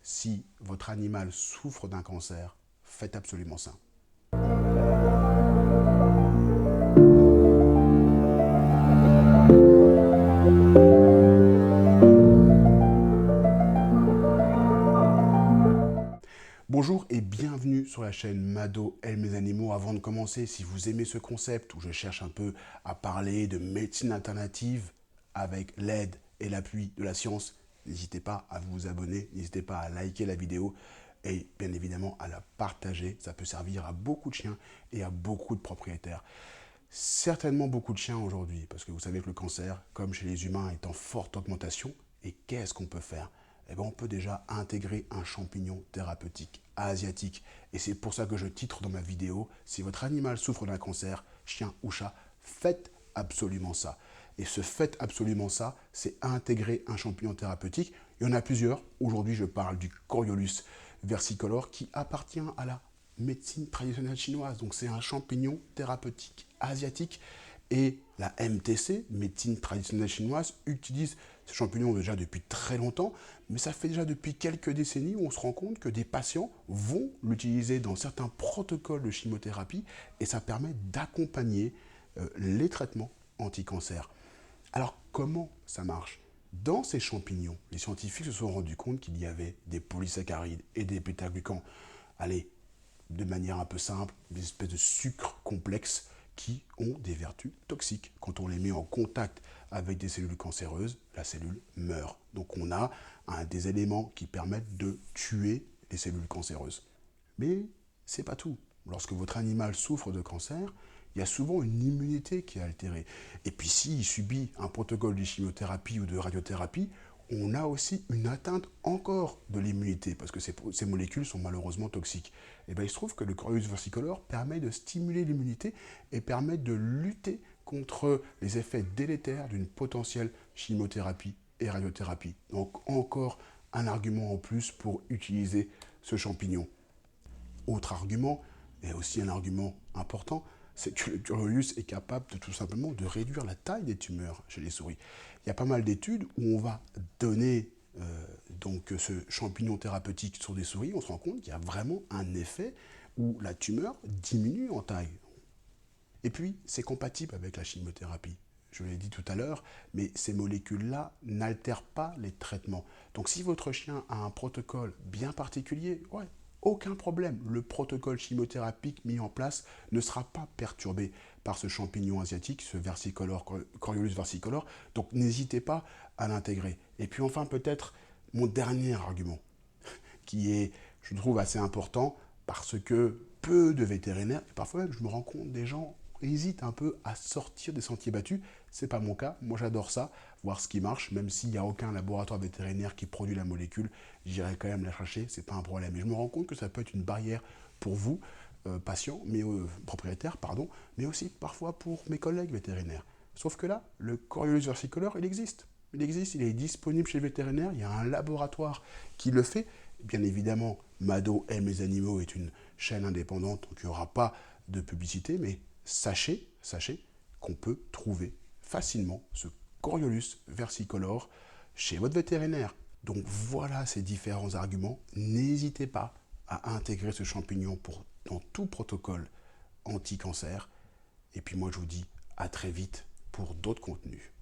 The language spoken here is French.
si votre animal souffre d'un cancer, faites absolument ça. Bonjour et bienvenue sur la chaîne Mado et mes animaux. Avant de commencer, si vous aimez ce concept où je cherche un peu à parler de médecine alternative avec l'aide et l'appui de la science, n'hésitez pas à vous abonner, n'hésitez pas à liker la vidéo et bien évidemment à la partager. Ça peut servir à beaucoup de chiens et à beaucoup de propriétaires. Certainement beaucoup de chiens aujourd'hui, parce que vous savez que le cancer, comme chez les humains, est en forte augmentation. Et qu'est-ce qu'on peut faire? Eh bien, on peut déjà intégrer un champignon thérapeutique asiatique. Et c'est pour ça que je titre dans ma vidéo, si votre animal souffre d'un cancer, chien ou chat, faites absolument ça. Et ce faites absolument ça, c'est intégrer un champignon thérapeutique. Il y en a plusieurs. Aujourd'hui, je parle du Coriolus versicolor qui appartient à la médecine traditionnelle chinoise. Donc c'est un champignon thérapeutique asiatique. Et la MTC, médecine traditionnelle chinoise, utilise ce champignon déjà depuis très longtemps, mais ça fait déjà depuis quelques décennies où on se rend compte que des patients vont l'utiliser dans certains protocoles de chimiothérapie et ça permet d'accompagner les traitements anti-cancer. Alors comment ça marche? Dans ces champignons, les scientifiques se sont rendus compte qu'il y avait des polysaccharides et des bêta-glucans. Allez, de manière un peu simple, des espèces de sucres complexes qui ont des vertus toxiques. Quand on les met en contact avec des cellules cancéreuses, la cellule meurt. Donc on a des éléments qui permettent de tuer les cellules cancéreuses. Mais c'est pas tout. Lorsque votre animal souffre de cancer, il y a souvent une immunité qui est altérée. Et puis s'il subit un protocole de chimiothérapie ou de radiothérapie, on a aussi une atteinte encore de l'immunité, parce que ces molécules sont malheureusement toxiques. Et bien il se trouve que le Coriolus versicolor permet de stimuler l'immunité et permet de lutter contre les effets délétères d'une potentielle chimiothérapie et radiothérapie. Donc encore un argument en plus pour utiliser ce champignon. Autre argument, et aussi un argument important, c'est que le Coriolus est capable de tout simplement de réduire la taille des tumeurs chez les souris. Il y a pas mal d'études où on va donner donc ce champignon thérapeutique sur des souris, on se rend compte qu'il y a vraiment un effet où la tumeur diminue en taille. Et puis, c'est compatible avec la chimiothérapie. Je l'ai dit tout à l'heure, mais ces molécules-là n'altèrent pas les traitements. Donc si votre chien a un protocole bien particulier, ouais, aucun problème. Le protocole chimiothérapique mis en place ne sera pas perturbé par ce champignon asiatique, ce versicolor, Coriolus versicolor. Donc n'hésitez pas à l'intégrer. Et puis enfin peut-être mon dernier argument, qui est, je trouve, assez important, parce que peu de vétérinaires, et parfois même je me rends compte des gens hésitent un peu à sortir des sentiers battus. C'est pas mon cas. Moi, j'adore ça, voir ce qui marche, même s'il n'y a aucun laboratoire vétérinaire qui produit la molécule, j'irai quand même la chercher, c'est pas un problème. Et je me rends compte que ça peut être une barrière pour vous, patients, mais propriétaires, pardon, mais aussi parfois pour mes collègues vétérinaires. Sauf que là, le Coriolus versicolor, il existe. Il existe, il est disponible chez le vétérinaire, il y a un laboratoire qui le fait. Bien évidemment, Mado aime les animaux est une chaîne indépendante, donc il n'y aura pas de publicité, mais sachez qu'on peut trouver facilement ce Coriolus versicolor chez votre vétérinaire. Donc voilà ces différents arguments. N'hésitez pas à intégrer ce champignon dans tout protocole anti-cancer. Et puis moi je vous dis à très vite pour d'autres contenus.